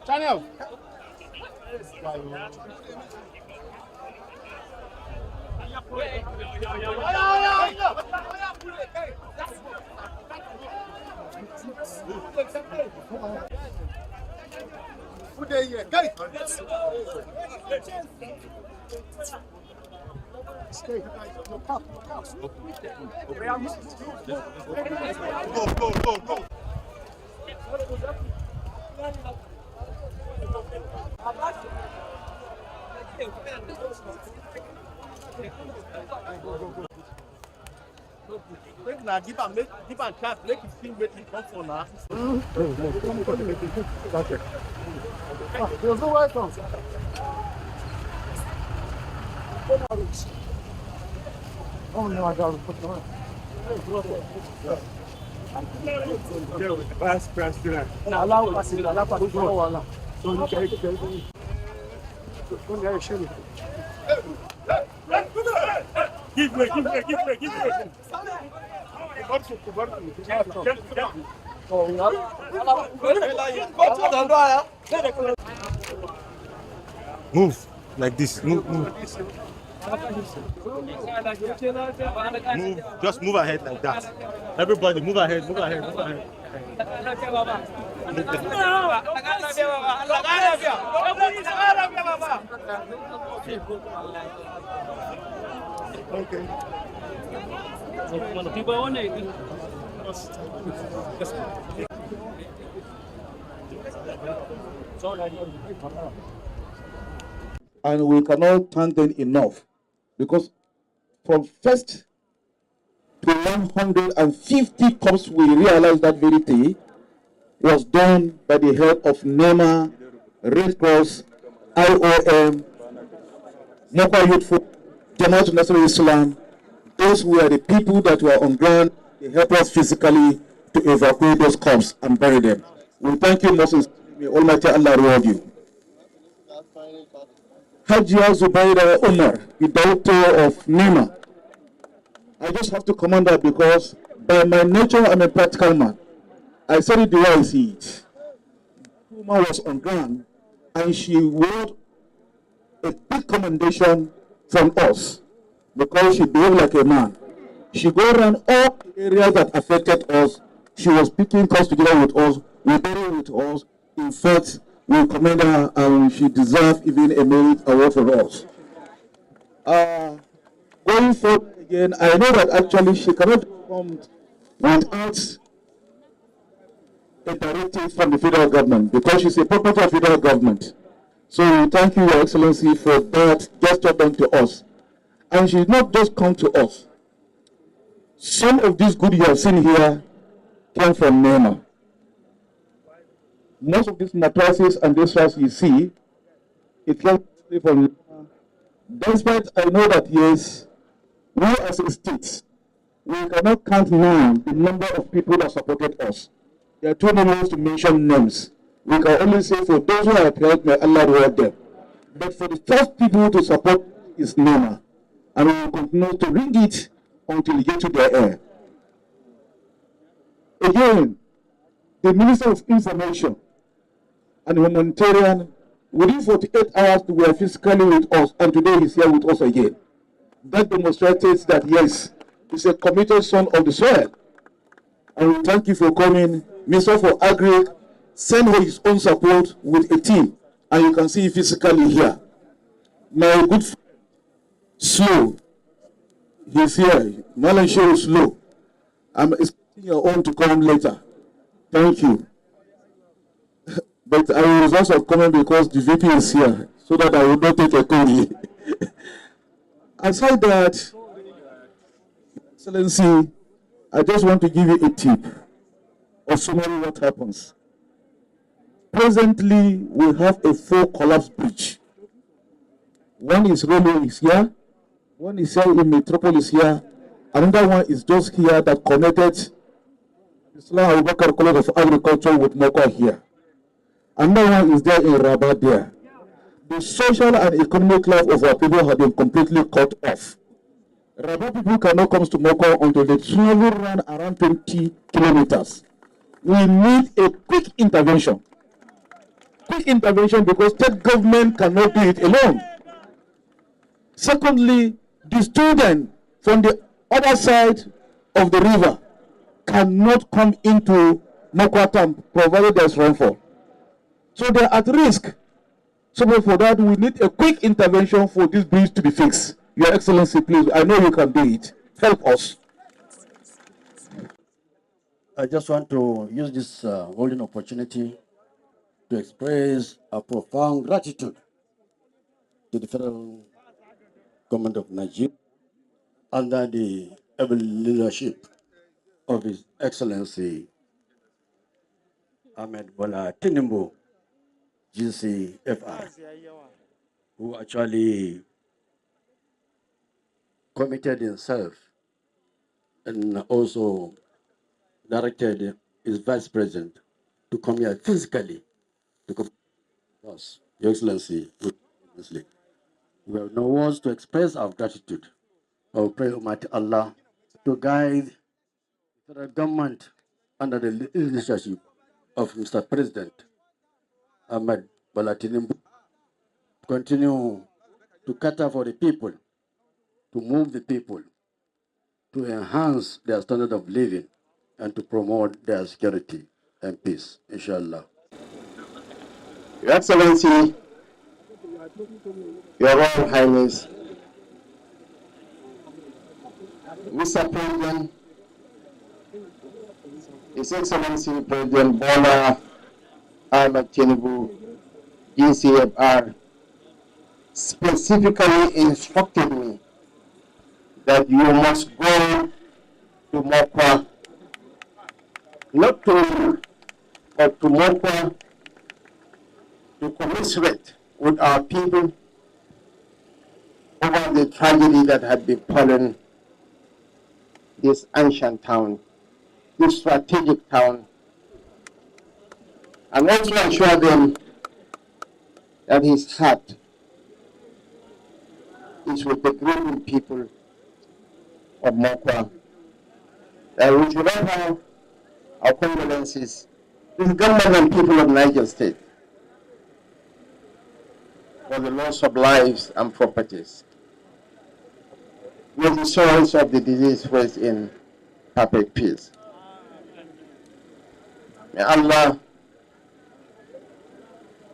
Channel. Go. Give a cat, make it feel make it come for now. There's no welcome. Oh no, I got to put it on. Give me. Move like this. Move. Move. Just move ahead like that. Everybody, move ahead. Okay. And we cannot thank them enough, because from first to 150 cups we realized that very thing was done by the help of NEMA, Red Cross, IOM, Mokwa Youthful, Jamaat National Islam. Those were the people that were on ground. They helped us physically to evacuate those corpses and bury them. We thank you most sincerely. May Almighty Allah reward you. Hajia Zubaira Umar, the daughter of NEMA. I just have to comment that because by my nature I'm a practical man. I said it the way I see it. Umar was on ground and she wrote a big commendation from us because she behaved like a man. She go around all the areas that affected us. She was picking costs together with us, rebelling with us. In fact, we commend her and she deserves even a merit award for us. Going forward again, I know that actually she cannot come without a directive from the federal government because she's a property of federal government. So we thank you, Your Excellency, for that gesture done to us. And she did not just come to us. Some of these goods you have seen here came from NEMA. Most of these mattresses and this house you see, it came from NEMA. Despite I know that yes, we as a state, we cannot count now the number of people that supported us. There are too many ways to mention names. We can only say for those who are helped, may Allah reward them. But for the first people to support is NEMA. And we will continue to ring it until we get to their air. Again, the Minister of Information and Humanitarian, within 48 hours, they were physically with us, and today he's here with us again. That demonstrates that, yes, he's a committed son of the soil. And we thank you for coming. Minister for Agri sent his own support with a team, and you can see physically here. My good friend, Slow, he's here. Malan Show Slow. I'm expecting your own to come later. Thank you. But I will also come because the VP is here, so that I will not take a call. Aside that, Excellency, I just want to give you a tip of summary what happens. Presently, we have a 4 collapsed bridge. One is railway is here. One is here in Metropolis here. Another one is just here that connected Islam Abubakar College of Agriculture with Mokwa here. Another one is there in Rabat there. The social and economic life of our people have been completely cut off. Rabat people cannot come to Mokwa until they travel around 20 kilometers. We need a quick intervention. Quick intervention because state government cannot do it alone. Secondly, the student from the other side of the river cannot come into Mokwa town provided there's rainfall. So they're at risk. So for that, we need a quick intervention for this bridge to be fixed. Your Excellency, please, I know you can do it. Help us. I just want to use this golden opportunity to express a profound gratitude to the federal government of Nigeria under the able leadership of His Excellency Ahmed Bola Tinubu, GCFR, who actually committed himself and also directed his vice president to come here physically to come to us. Your Excellency, we have no words to express our gratitude. I pray Almighty Allah to guide the federal government under the leadership of Mr. President Ahmed Bola Tinubu, continue to cater for the people, to move the people, to enhance their standard of living, and to promote their security and peace, inshallah. Your Excellency, Your Royal Highness, Mr. President, His Excellency President Bola Ahmed Tinubu, GCFR, specifically instructed me that you must go to Mokwa, not to, but to Mokwa, to commiserate with our people over the tragedy that had befallen this ancient town, this strategic town, and also assure them that his heart is with the grieving people of Mokwa. That we should offer our condolences to the government and people of Niger State for the loss of lives and properties. May the souls of the deceased rest in perfect peace. May Allah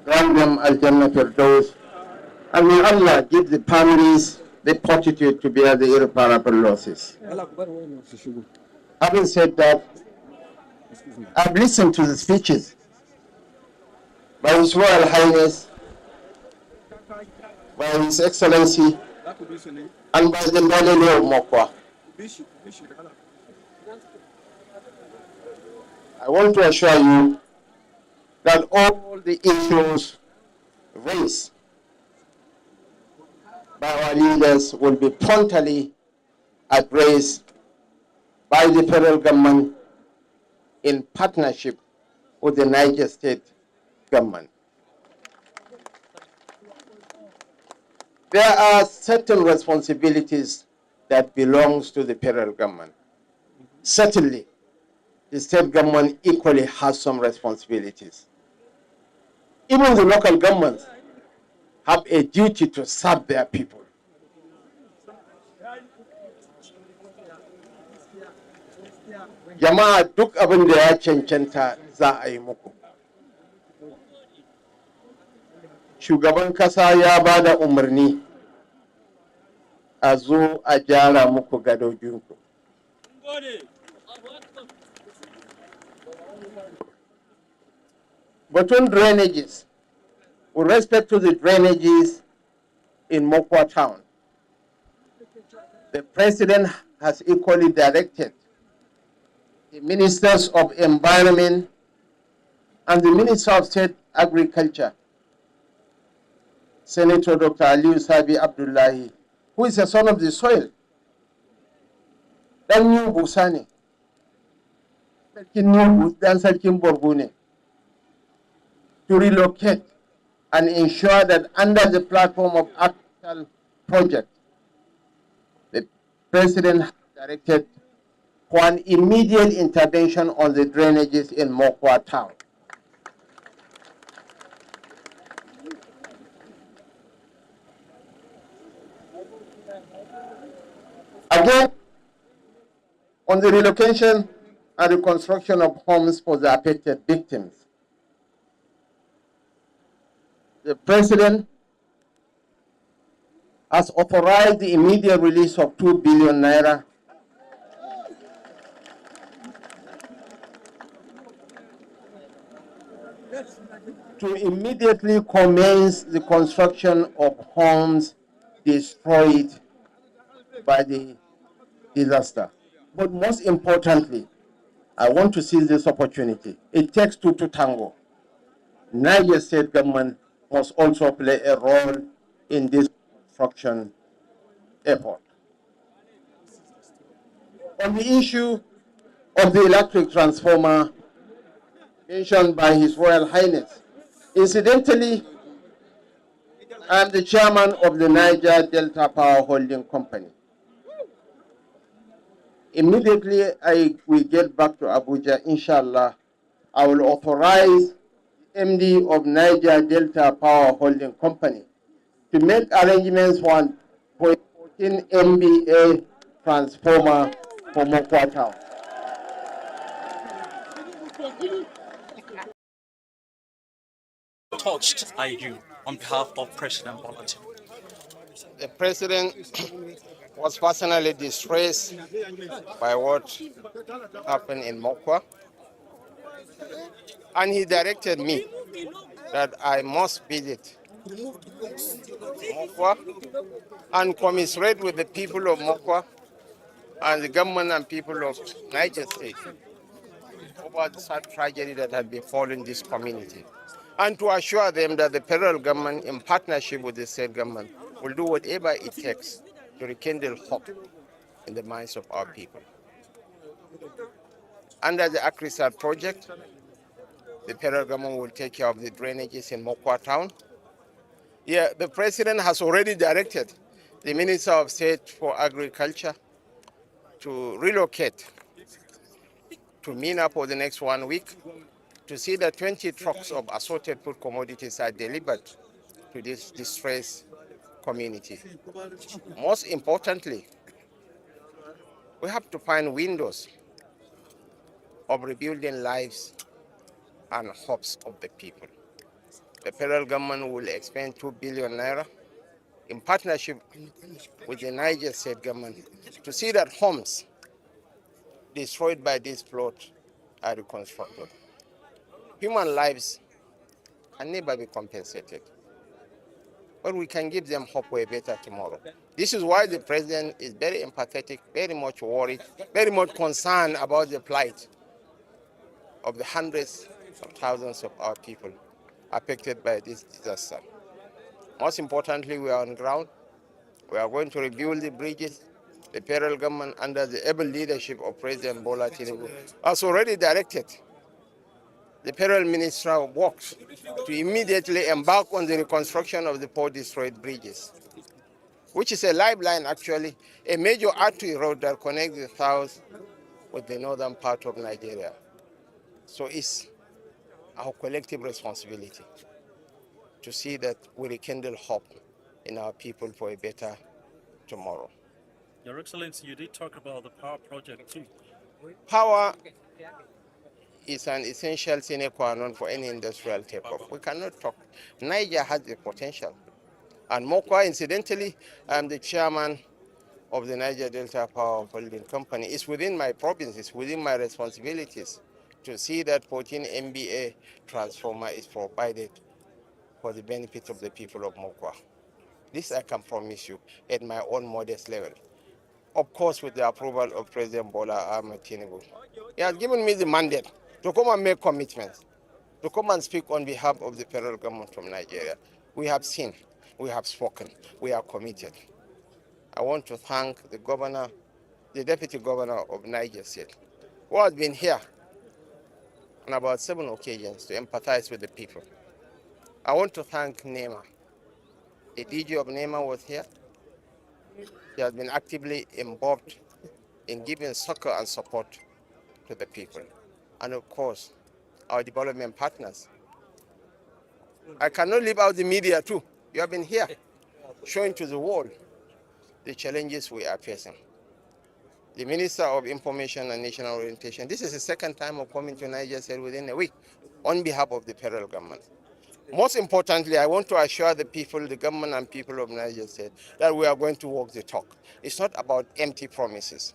grant them Al-Jannah Firdaus, and may Allah give the families the fortitude to bear the irreparable losses. Having said that, I've listened to the speeches by His Royal Highness, by His Excellency, and by the Ndalele of Mokwa. I want to assure you that all the issues raised by our leaders will be promptly addressed by the federal government in partnership with the Niger State government. There are certain responsibilities that belongs to the federal government. Certainly, the state government equally has some responsibilities. Even the local governments have a duty to serve their people. Jama'a duk abin da ya cancanta za a yi muku. Shugaban kasa ya ba da umarni a zo a gyara muku gadojinku. Batun drainages, with respect to the drainages in Mokwa town, the president has equally directed the ministers of environment and the minister of state agriculture Senator Dr. Aliu Sabi Abdullahi, who is a son of the soil. Dan New Busani, Dan Sarkin Borbune, to relocate and ensure that under the platform of actual project, the President has directed for an immediate intervention on the drainages in Mokwa town. Again, on the relocation and reconstruction of homes for the affected victims, the President has authorized the immediate release of 2 billion naira to immediately commence the construction of homes destroyed by the disaster. But most importantly, I want to seize this opportunity. It takes two to tango. Niger state government must also play a role in this construction effort. On the issue of the electric transformer mentioned by His Royal Highness, incidentally, I am the chairman of the Niger Delta Power Holding Company. Immediately I will get back to Abuja, inshallah, I will authorize the MD of Niger Delta Power Holding Company to make arrangements for a 14 MVA transformer for Mokwa town. Touched are you on behalf of President Bola Tinubu? The President was personally distressed by what happened in Mokwa, and he directed me that I must visit Mokwa and commiserate with the people of Mokwa and the government and people of Niger State over the sad tragedy that had befallen this community, and to assure them that the federal government, in partnership with the state government, will do whatever it takes to rekindle hope in the minds of our people. Under the AgriSat project, the federal government will take care of the drainages in Mokwa town. Yeah, the President has already directed the Minister of State for Agriculture to relocate to Mina for the next 1 week to see that 20 trucks of assorted food commodities are delivered to this distressed community. Most importantly, we have to find windows of rebuilding lives and hopes of the people. The federal government will expend 2 billion naira in partnership with the Niger state government to see that homes destroyed by this flood are reconstructed. Human lives can never be compensated, but we can give them hope for a better tomorrow. This is why the President is very empathetic, very much worried, very much concerned about the plight of the hundreds of thousands of our people affected by this disaster. Most importantly, we are on ground. We are going to rebuild the bridges. The federal government, under the able leadership of President Bola Tinubu, has already directed the federal Minister of Works to immediately embark on the reconstruction of the four destroyed bridges, which is a lifeline, actually, a major artery road that connects the south with the northern part of Nigeria. So it's our collective responsibility to see that we rekindle hope in our people for a better tomorrow. Your Excellency, you did talk about the power project too. Power is an essential sine qua non for any industrial takeoff. We cannot talk. Niger has the potential. And Mokwa, incidentally, I'm the chairman of the Niger Delta Power Holding Company. It's within my province, it's within my responsibilities to see that 14 MVA transformer is provided for the benefit of the people of Mokwa. This I can promise you at my own modest level. Of course, with the approval of President Bola Tinubu. He has given me the mandate to come and make commitments, to come and speak on behalf of the federal government from Nigeria. We have seen We have spoken. We are committed. I want to thank the governor, the deputy governor of Niger State, who has been here on about 7 occasions to empathize with the people. I want to thank NEMA. The DG of NEMA was here. He has been actively involved in giving succor and support to the people. And of course, our development partners. I cannot leave out the media too. You have been here showing to the world the challenges we are facing. The Minister of Information and National Orientation, this is the second time of coming to Niger State within a week on behalf of the federal government. Most importantly, I want to assure the people, the government and people of Niger State, that we are going to walk the talk. It's not about empty promises.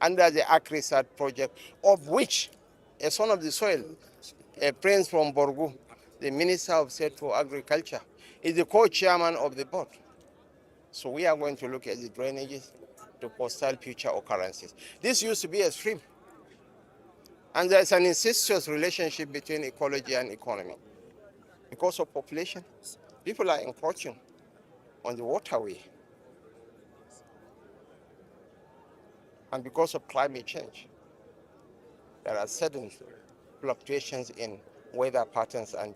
Under the Agri-Sat project, of which a son of the soil, a prince from Borgu, the Minister of State for Agriculture, is the co-chairman of the board. So we are going to look at the drainages to forestall future occurrences. This used to be a stream. And there's an incestuous relationship between ecology and economy. Because of population, people are encroaching on the waterway. And because of climate change, there are sudden fluctuations in weather patterns and